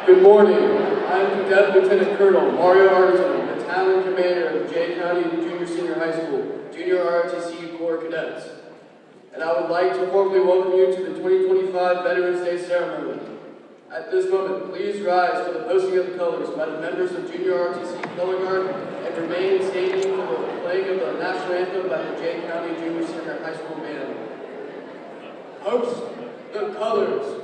Good morning. I'm Cadet Lieutenant Colonel Mario Artisan, Battalion Commander of Jay County Junior Senior High School, Junior ROTC Corps Cadets. And I would like to formally welcome you to the 2025 Veterans Day Ceremony. At this moment, please rise for the posting of the colors by the members of Junior ROTC Color Guard and remain standing for the playing of the National Anthem by the Jay County Junior Senior High School Band. Host the colors.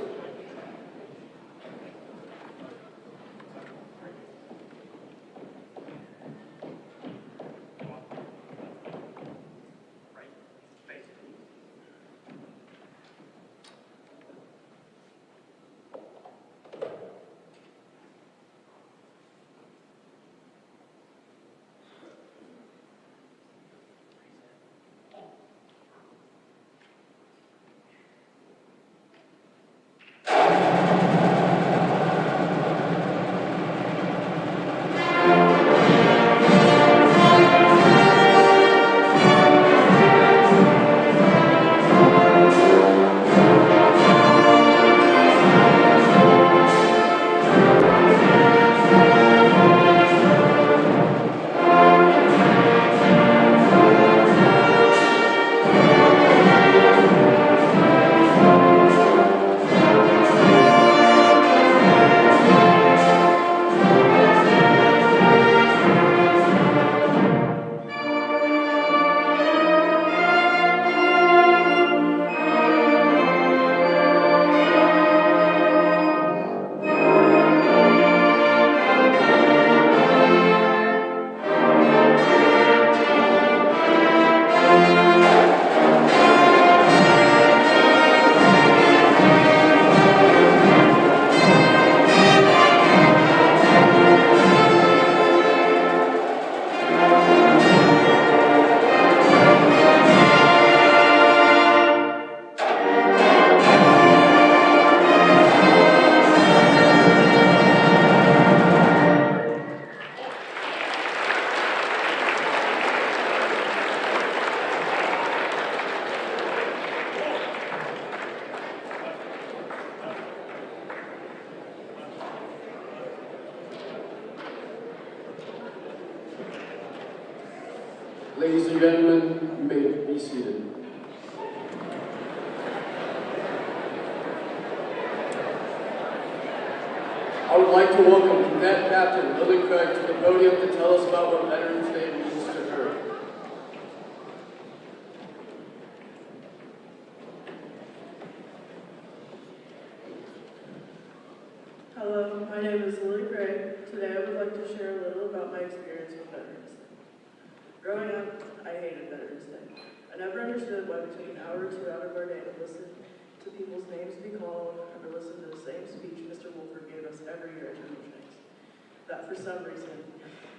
Ladies and gentlemen, you may be seated. I would like to welcome Cadet Captain Lily Craig to the podium to tell us about what Veterans Day means to her. Hello, my name is Lily Craig. Today I would like to share a little about my experience with Veterans Day. Growing up, I hated Veterans Day. I never understood why we took an hour or two out of our day to listen to people's names be called or to listen to the same speech Mr. Wolford gave us every year at General Shanks. That for some reason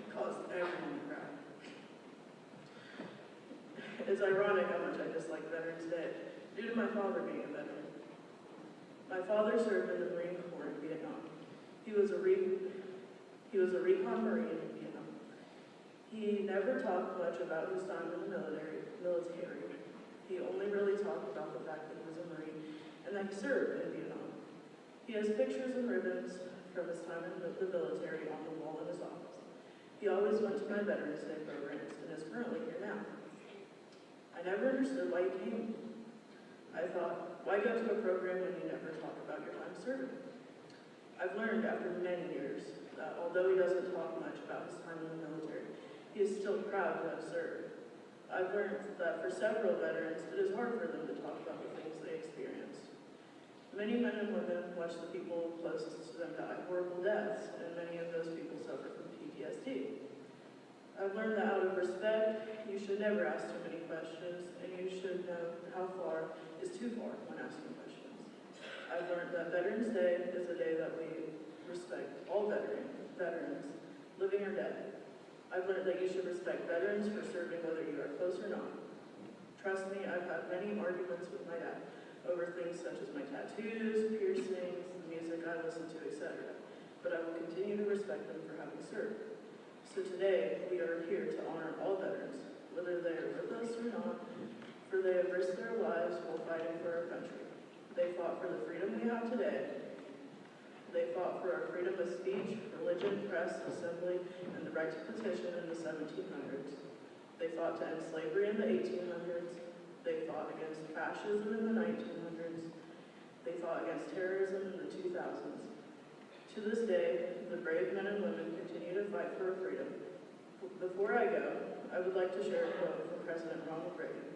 caused everyone to cry. It's ironic how much I dislike Veterans Day due to my father being a veteran. My father served in the Marine Corps in Vietnam. He was a recon Marine in Vietnam. He never talked much about his time in the military. He only really talked about the fact that he was a Marine and that he served in Vietnam. He has pictures and ribbons from his time in the military on the wall in his office. He always went to my Veterans Day programs and is currently here now. I never understood why he came. I thought, why go to a program when you never talk about your time serving? I've learned after many years that although he doesn't talk much about his time in the military, he is still proud to have served. I've learned that for several veterans, it is hard for them to talk about the things they experienced. Many men and women watch the people closest to them die horrible deaths, and many of those people suffer from PTSD. I've learned that out of respect, you should never ask too many questions, and you should know how far is too far when asking questions. I've learned that Veterans Day is a day that we respect all veterans, living or dead. I've learned that you should respect veterans for serving whether you are close or not. Trust me, I've had many arguments with my dad over things such as my tattoos, piercings, the music I listen to, etc. But I will continue to respect them for having served. So today, we are here to honor all veterans, whether they are with us or not, for they have risked their lives while fighting for our country. They fought for the freedom we have today. They fought for our freedom of speech, religion, press, assembly, and the right to petition in the 1700s. They fought to end slavery in the 1800s. They fought against fascism in the 1900s. They fought against terrorism in the 2000s. To this day, the brave men and women continue to fight for our freedom. Before I go, I would like to share a quote from President Ronald Reagan.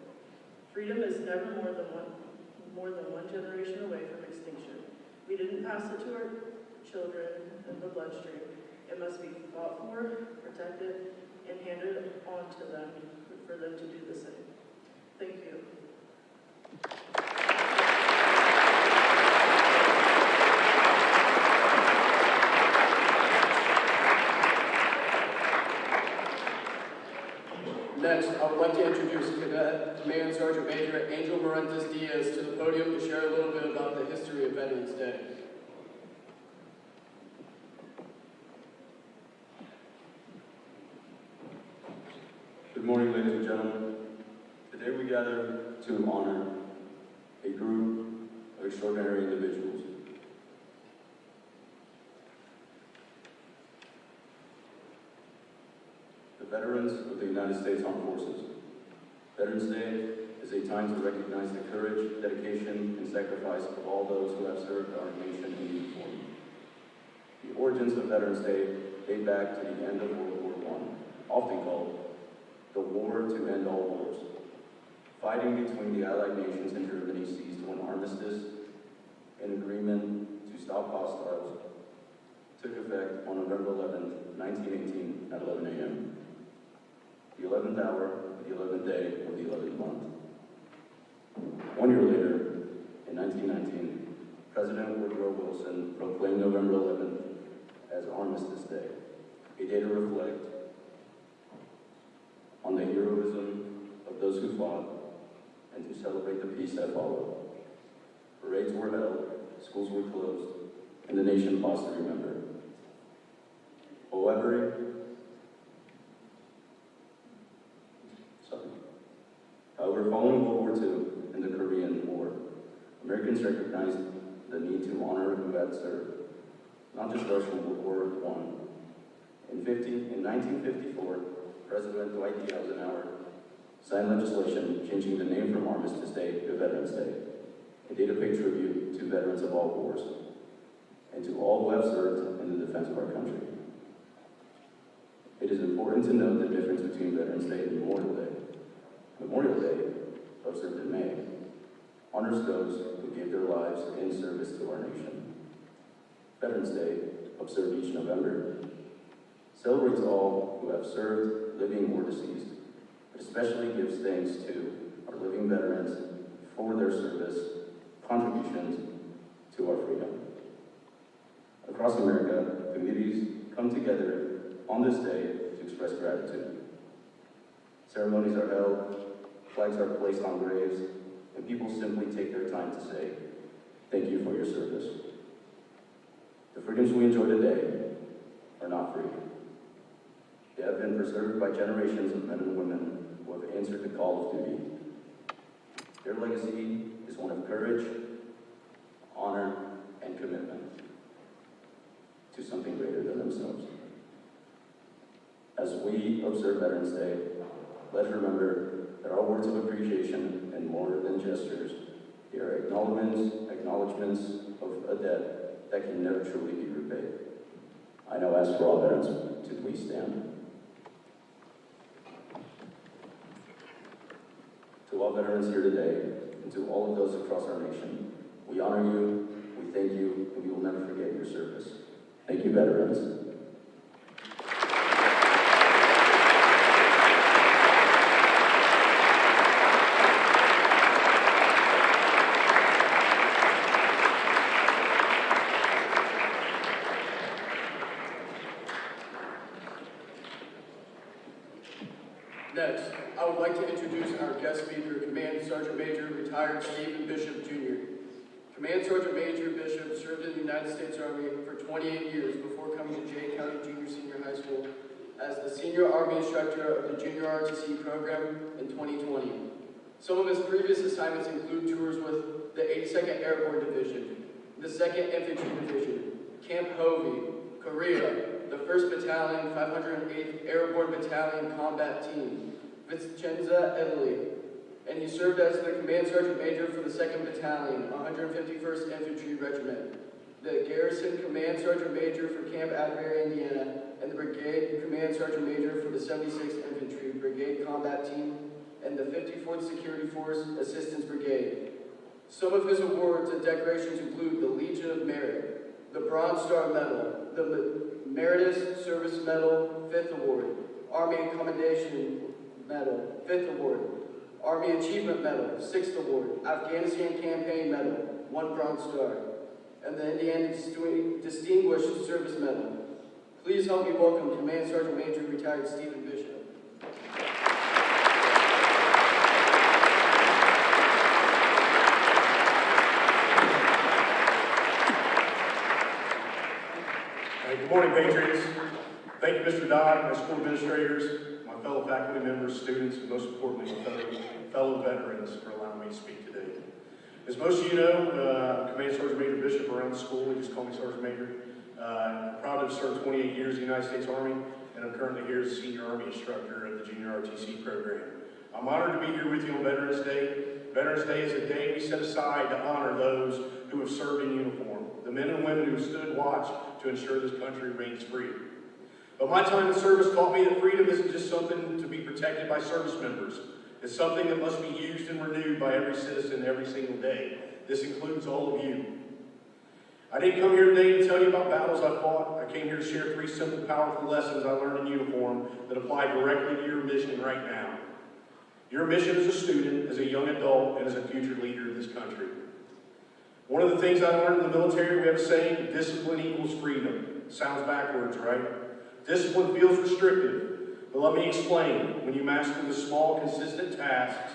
Freedom is never more than one generation away from extinction. We didn't pass it to our children in the bloodstream. It must be fought for, protected, and handed on to them for them to do the same. Thank you. Next, I would like to introduce Cadet Command Sergeant Major Angel Morentis Diaz to the podium to share a little bit about the history of Veterans Day. Good morning, ladies and gentlemen. Today we gather to honor a group of extraordinary individuals. The veterans of the United States Armed Forces. Veterans Day is a time to recognize the courage, dedication, and sacrifice of all those who have served our nation in uniform. The origins of Veterans Day date back to the end of World War I, often called the War to End All Wars. Fighting between the Allied nations and Germany ceased when armistice, an agreement to stop hostiles, took effect on November 11, 1918 at 11 a.m. The 11th hour, the 11th day of the 11th month. 1 year later, in 1919, President Woodrow Wilson proclaimed November 11th as Armistice Day, a day to reflect on the heroism of those who fought and to celebrate the peace that followed. Parades were held, schools were closed, and the nation paused to remember. However, following World War II and the Korean War, Americans recognized the need to honor who had served, not just those from World War I. In 1954, President Dwight D. Eisenhower signed legislation changing the name from Armistice Day to Veterans Day, a day to pay tribute to veterans of all wars, and to all who have served in the defense of our country. It is important to note the difference between Veterans Day and Memorial Day. Memorial Day, observed in May, honors those who gave their lives in service to our nation. Veterans Day, observed each November, celebrates all who have served, living or deceased, but especially gives thanks to our living veterans for their service, contributions to our freedom. Across America, communities come together on this day to express gratitude. Ceremonies are held, flags are placed on graves, and people simply take their time to say, thank you for your service. The freedoms we enjoy today are not free. They have been preserved by generations of men and women who have answered the call of duty. Their legacy is one of courage, honor, and commitment to something greater than themselves. As we observe Veterans Day, let's remember that our words of appreciation and more than gestures, they are acknowledgements of a debt that can never truly be repaid. I now ask for all veterans to please stand. To all veterans here today, and to all of those across our nation, we honor you, we thank you, and we will never forget your service. Thank you, veterans. Next, I would like to introduce our guest speaker, Command Sergeant Major, retired Stephen Bishop, Jr. Command Sergeant Major Bishop served in the United States Army for 28 years before coming to Jay County Junior Senior High School as the Senior Army Instructor of the Junior ROTC program in 2020. Some of his previous assignments include tours with the 82nd Airborne Division, the 2nd Infantry Division, Camp Hovey, Korea, the 1st Battalion, 508th Airborne Battalion Combat Team, Vicenza, Italy, and he served as the Command Sergeant Major for the 2nd Battalion, 151st Infantry Regiment, the Garrison Command Sergeant Major for Camp Atterbury, Indiana, and the Brigade Command Sergeant Major for the 76th Infantry Brigade Combat Team, and the 54th Security Force Assistance Brigade. Some of his awards and decorations include the Legion of Merit, the Bronze Star Medal, the Meritorious Service Medal, 5th Award, Army Commendation Medal, 5th Award, Army Achievement Medal, 6th Award, Afghanistan Campaign Medal, 1 Bronze Star, and the Indiana Distinguished Service Medal. Please help me welcome Command Sergeant Major Retired Stephen Bishop. Good morning, Patriots. Thank you, Mr. Dodd, my school administrators, my fellow faculty members, students, and most importantly, my fellow veterans for allowing me to speak today. As most of you know, Command Sergeant Major Bishop around the school, they just call me Sergeant Major. I'm proud to have served 28 years in the United States Army, and I'm currently here as a senior Army instructor at the Junior ROTC program. I'm honored to be here with you on Veterans Day. Veterans Day is a day we set aside to honor those who have served in uniform, the men and women who stood watch to ensure this country remains free. But my time in service taught me that freedom isn't just something to be protected by service members. It's something that must be used and renewed by every citizen every single day. This includes all of you. I didn't come here today to tell you about battles I fought. I came here to share 3 simple, powerful lessons I learned in uniform that apply directly to your mission right now. Your mission as a student, as a young adult, and as a future leader of this country. One of the things I learned in the military, we have a saying, discipline equals freedom. Sounds backwards, right? Discipline feels restrictive, but let me explain. When you master the small, consistent tasks,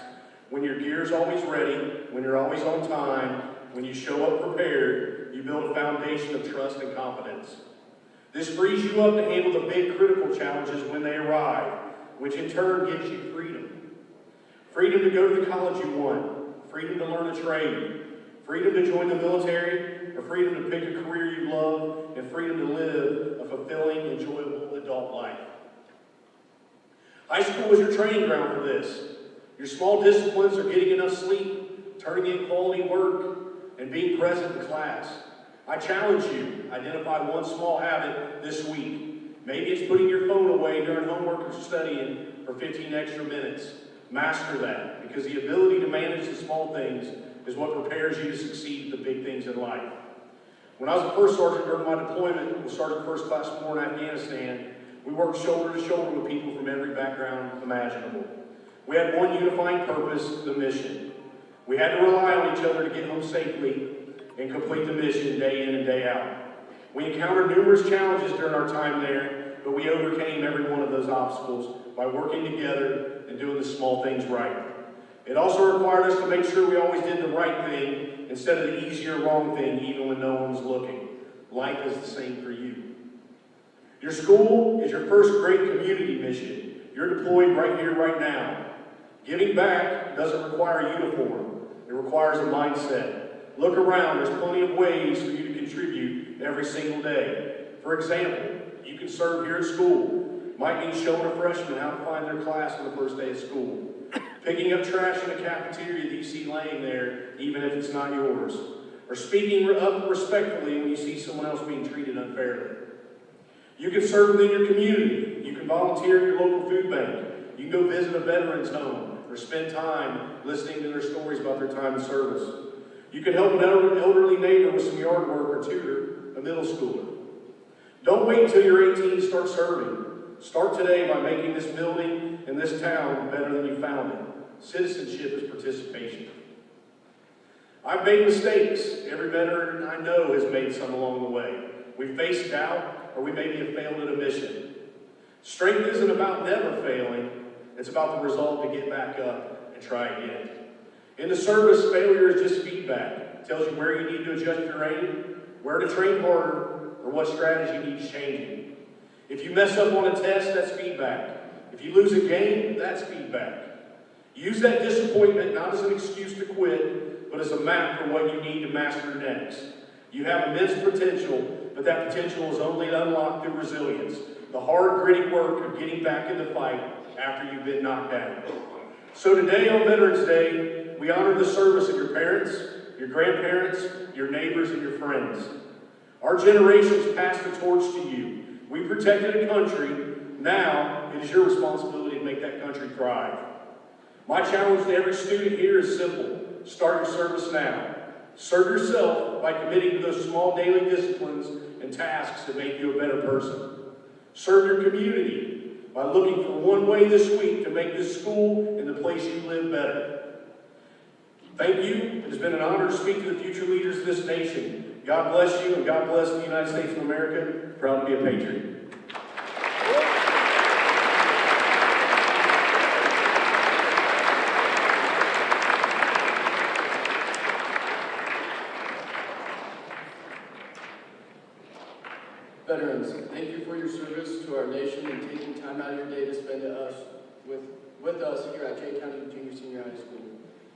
when your gear's always ready, when you're always on time, when you show up prepared, you build a foundation of trust and confidence. This frees you up to handle the big critical challenges when they arrive, which in turn gives you freedom. Freedom to go to the college you want, freedom to learn a trade, freedom to join the military, or freedom to pick a career you love, and freedom to live a fulfilling, enjoyable adult life. High school is your training ground for this. Your small disciplines are getting enough sleep, turning in quality work, and being present in class. I challenge you, identify one small habit this week. Maybe it's putting your phone away during homework or studying for 15 extra minutes. Master that, because the ability to manage the small things is what prepares you to succeed at the big things in life. When I was a first sergeant during my deployment with Sergeant First Class 4 in Afghanistan, we worked shoulder to shoulder with people from every background imaginable. We had one unifying purpose, the mission. We had to rely on each other to get home safely and complete the mission day in and day out. We encountered numerous challenges during our time there, but we overcame every one of those obstacles by working together and doing the small things right. It also required us to make sure we always did the right thing instead of the easy or wrong thing, even when no one was looking. Life is the same for you. Your school is your first great community mission. You're deployed right here, right now. Giving back doesn't require a uniform. It requires a mindset. Look around. There's plenty of ways for you to contribute every single day. For example, you can serve here at school. Might mean showing a freshman how to find their class on the first day of school. Picking up trash in the cafeteria that you see laying there, even if it's not yours. Or speaking up respectfully when you see someone else being treated unfairly. You can serve within your community. You can volunteer at your local food bank. You can go visit a veteran's home or spend time listening to their stories about their time in service. You can help an elderly neighbor with some yard work or tutor a middle schooler. Don't wait until you're 18 to start serving. Start today by making this building and this town better than you found it. Citizenship is participation. I've made mistakes. Every veteran I know has made some along the way. We faced doubt, or we maybe have failed at a mission. Strength isn't about never failing. It's about the resolve to get back up and try again. In the service, failure is just feedback. It tells you where you need to adjust your aim, where to train harder, or what strategy needs changing. If you mess up on a test, that's feedback. If you lose a game, that's feedback. Use that disappointment not as an excuse to quit, but as a map for what you need to master next. You have immense potential, but that potential is only unlocked through resilience, the hard, gritty work of getting back in the fight after you've been knocked down. So today on Veterans Day, we honor the service of your parents, your grandparents, your neighbors, and your friends. Our generations passed the torch to you. We protected a country. Now it is your responsibility to make that country thrive. My challenge to every student here is simple. Start your service now. Serve yourself by committing to those small daily disciplines and tasks that make you a better person. Serve your community by looking for one way this week to make this school and the place you live better. Thank you. It has been an honor to speak to the future leaders of this nation. God bless you, and God bless the United States of America. Proud to be a patriot. Veterans, thank you for your service to our nation and taking time out of your day to spend with us here at Jay County Junior Senior High School.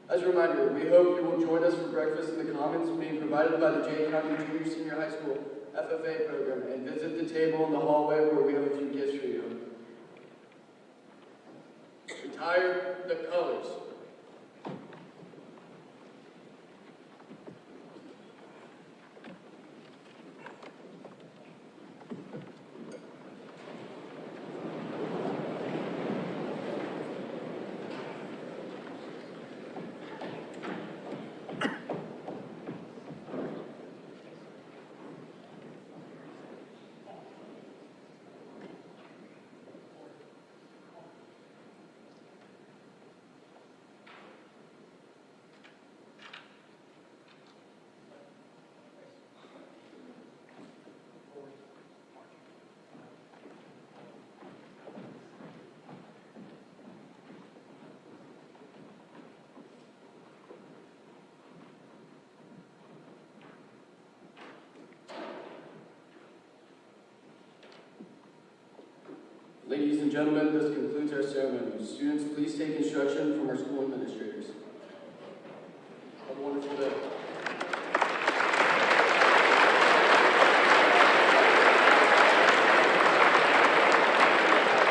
As a reminder, we hope you will join us for breakfast in the Commons being provided by the Jay County Junior Senior High School FFA program, and visit the table in the hallway where we have a few gifts for you. Retire the colors. Ladies and gentlemen, this concludes our ceremony. Students, please take instruction from our school administrators. Have a wonderful